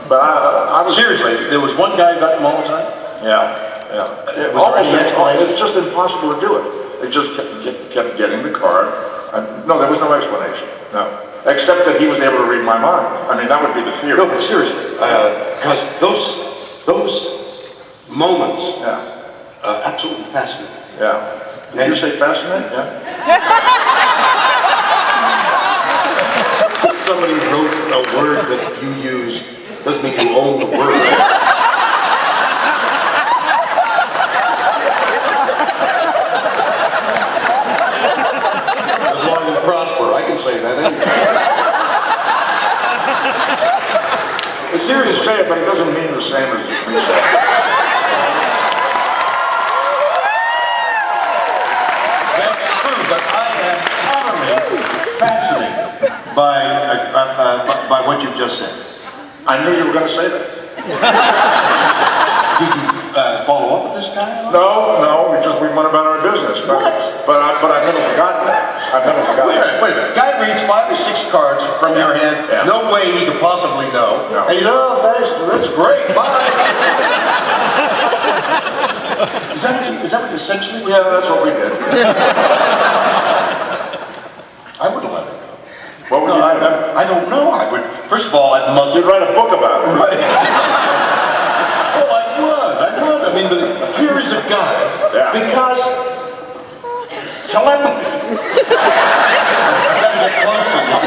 But I was... Seriously, there was one guy who got them all the time? Yeah. Was there any explanation? It's just impossible to do it. They just kept getting the card. No, there was no explanation. No. Except that he was able to read my mind. I mean, that would be the theory. No, but seriously, because those moments, absolutely fascinating. Yeah. Did you say fascinating? Yeah. Somebody wrote a word that you used doesn't mean you own the word. As long as you prosper, I can say that anyway. It's easy to say it, but it doesn't mean the same as you say. That's true, but I am utterly fascinated by what you've just said. I knew you were going to say that. Did you follow up with this guy? No, we went about our business. But, What? But I've never forgotten that. I've never forgotten Wait a minute. Guy reads 5 or 6 cards from your hand. Yeah. No way he could possibly know. No. And you know, thanks, that's great. Bye. Is that what essentially? Yeah, that's what we did. I wouldn't let it go. What would you do? I don't know. I would. First of all, I'd muzzle. You'd write a book about it. Right. Well, I would. I mean, but here is a guy. Yeah. Because telepathy. I gotta get close to you.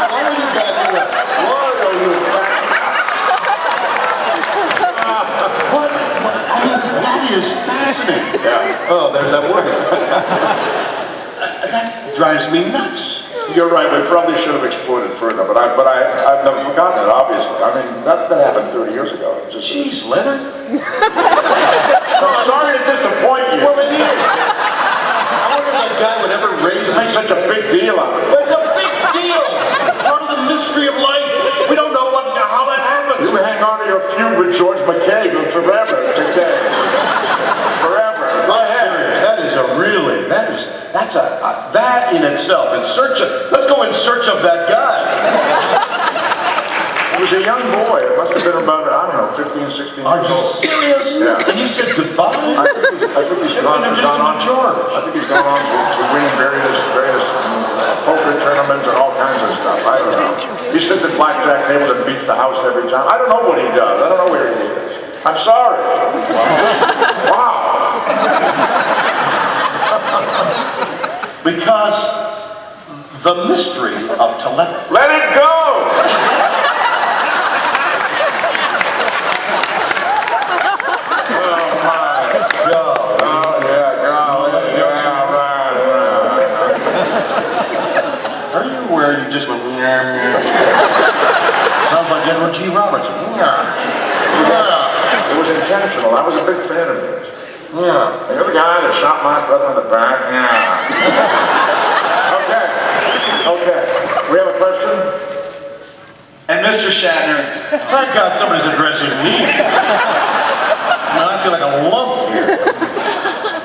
Why are you back here? Why are you back? What? I mean, that is fascinating. Yeah. Oh, there's that word. That drives me nuts. You're right. We probably should have explored it further, but I've never forgotten it. Obviously, I mean that happened 30 years ago. Jeez, Leonard. I'm sorry to disappoint you. Well, it is. I wonder if that guy would ever raise Make such a big deal out of it. Well, it's a big deal. It's part of the mystery of life. We don't know how that happens. You hang on to your feud with George McCabe forever today. Forever. Go I'm ahead. serious. That is that in itself. Let's go in search of that guy. He was a young boy. It must have been about, I don't know, 15, 16 years Are you old. serious? Yeah. And you said goodbye? I think he's gone on George. I think he's gone on to win various poker tournaments and all kinds of stuff. I don't know. He sits at blackjack tables and beats the house every time. I don't know what he does. I don't know where he is. I'm sorry. Wow. Because the mystery of telepathy. Let it go! Where you just went, sounds like Edward G. Robertson. It was intentional. I was a big fan of his. Yeah. You're the guy that shot my brother in the back. Yeah. Okay. We have a question? And Mr. Shatner, Thank God somebody's addressing me. Now I feel like a lump here.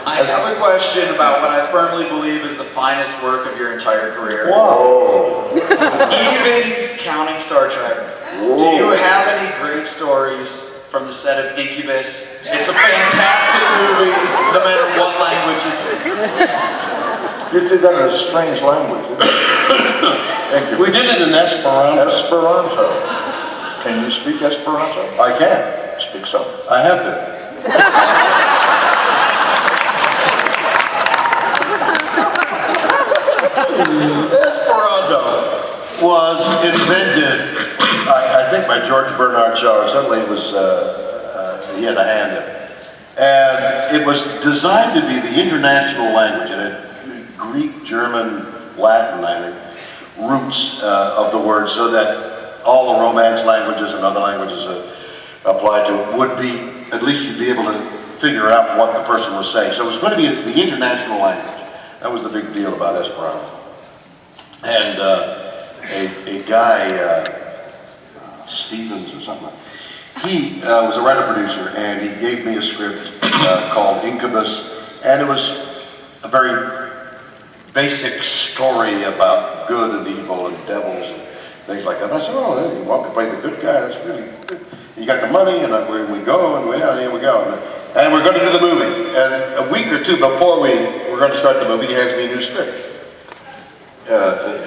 I have a question about what I firmly believe is the finest work of your entire career. Whoa. Even counting Star Trek. Whoa. Do you have any great stories from the set of Incubus? It's a fantastic movie, no matter what language it's in. You did that in a strange language. Thank you. We did it in Esperanto. Esperanto. Can you speak Esperanto? I can. Speak some. I have been. Esperanto was invented, I think, by George Bernard Shaw. Certainly it was, he had a hand in it. And it was designed to be the international language. It had Greek, German, Latin, I think, roots of the word, so that all the Romance languages and other languages applied to it would be, at least you'd be able to figure out what the person was saying. So it was going to be the international language. That was the big deal about Esperanto. And a guy, Stevens or something, he was a writer-producer, and he gave me a script called Incubus, and it was a very basic story about good and evil and devils and things like that. I said, oh, you want to play the good guy? That's really good. You got the money, and we go, and here we go. And we're going to do the movie. And a week or two before we're going to start the movie, he hands me a new script.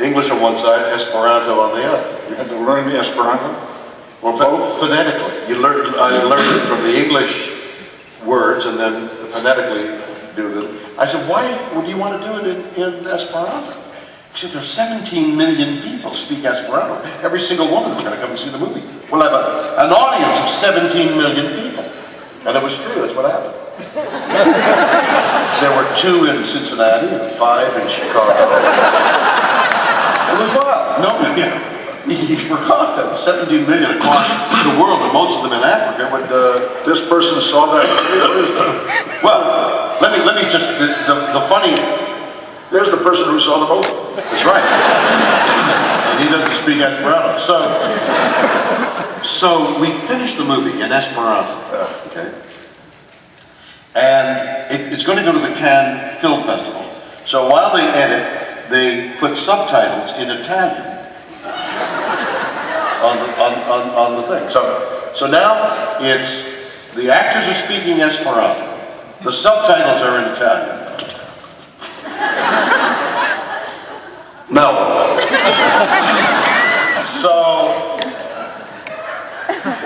English on one side, Esperanto on the other. You had to learn the Esperanto? Well, both phonetically. I learned it from the English words, and then phonetically do the... I said, why would you want to do it in Esperanto? He said, there's 17 million people speak Esperanto. Every single one of them is going to come and see the movie. We'll have an audience of 17 million people. And it was true, that's what happened. There were 2 in Cincinnati and 5 in Chicago. It was wild. Nobody, he forgot that 17 million across the world, and most of them in Africa would... This person saw that. Well, let me just... The funny... There's the person who saw the movie. That's right. And he doesn't speak Esperanto. So we finished the movie in Esperanto. Okay. And it's going to go to the Cannes Film Festival. So while they edit, they put subtitles in Italian on the thing. So now it's the actors are speaking Esperanto. The subtitles are in Italian. No. So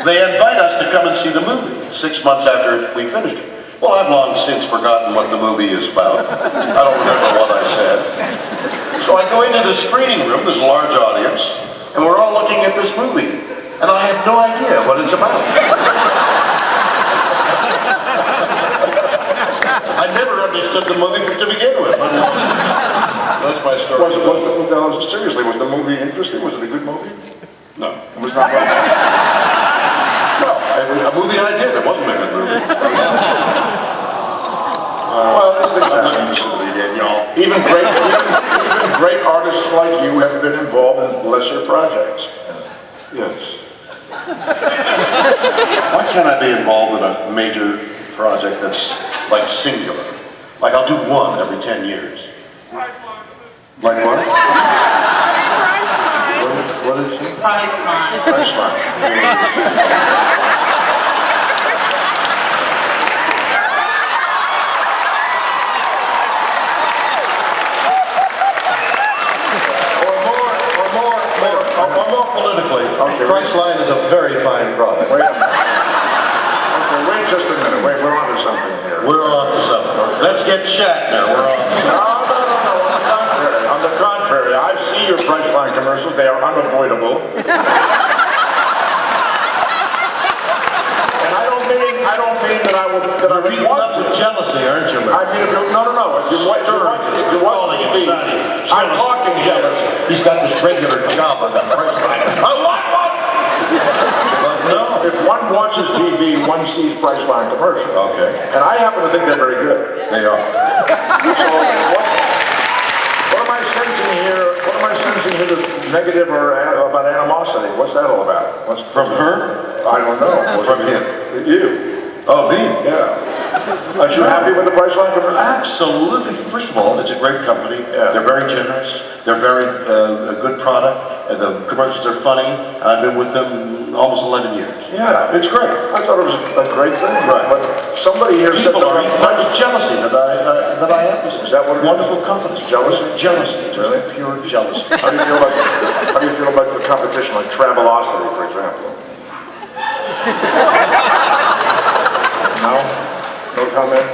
they invite us to come and see the movie 6 months after we finished it. Well, I've long since forgotten what the movie is about. I don't remember what I said. So I go into the screening room, there's a large audience, and we're all looking at this movie, and I have no idea what it's about. I never understood the movie to begin with. That's my story. Seriously, was the movie interesting? Was it a good movie? No. It was not. No, a movie I did. It wasn't a good movie. Well, these things I'm happen. looking to the again, y'all. Even great artists like you have been involved in lesser projects. Yes. Why can't I be involved in a major project that's like singular? Like I'll do one every 10 years. Like what? What is it? Priceline. Priceline. Or more politically, Okay. Priceline is a very fine product. Wait a minute. Okay, wait just a minute. Wait, we're on to something here. We're on to something. Let's get Shatner. We're on to something. No. On the contrary, I see your Priceline commercials. They are unavoidable. And I don't mean that I would. That I You're eating up with jealousy, aren't you, I mean, no. If you want to be, I'm talking jealousy. He's got this regular job on that Priceline. I want one! But no. If one watches TV, one sees Priceline commercials. Okay. And I happen to think they're very good. They are. So what am I sensing here? What am I sensing here that's negative or about animosity? What's that all about? From her? I don't know. From him? You. Oh, me? Yeah. Are you happy with the Priceline commercial? Absolutely. First of all, it's a great company. Yeah. They're very generous. They're very a good product. The commercials are funny. I've been with them almost 11 years. Yeah. It's great. I thought it was a great thing. Right. But somebody here said People are something. eating up with jealousy that I have this. Is that what it is? Wonderful company. Jealousy? Jealousy. Just Really? pure jealousy. How do you feel about the competition like Travelocity, for example? No? No comment?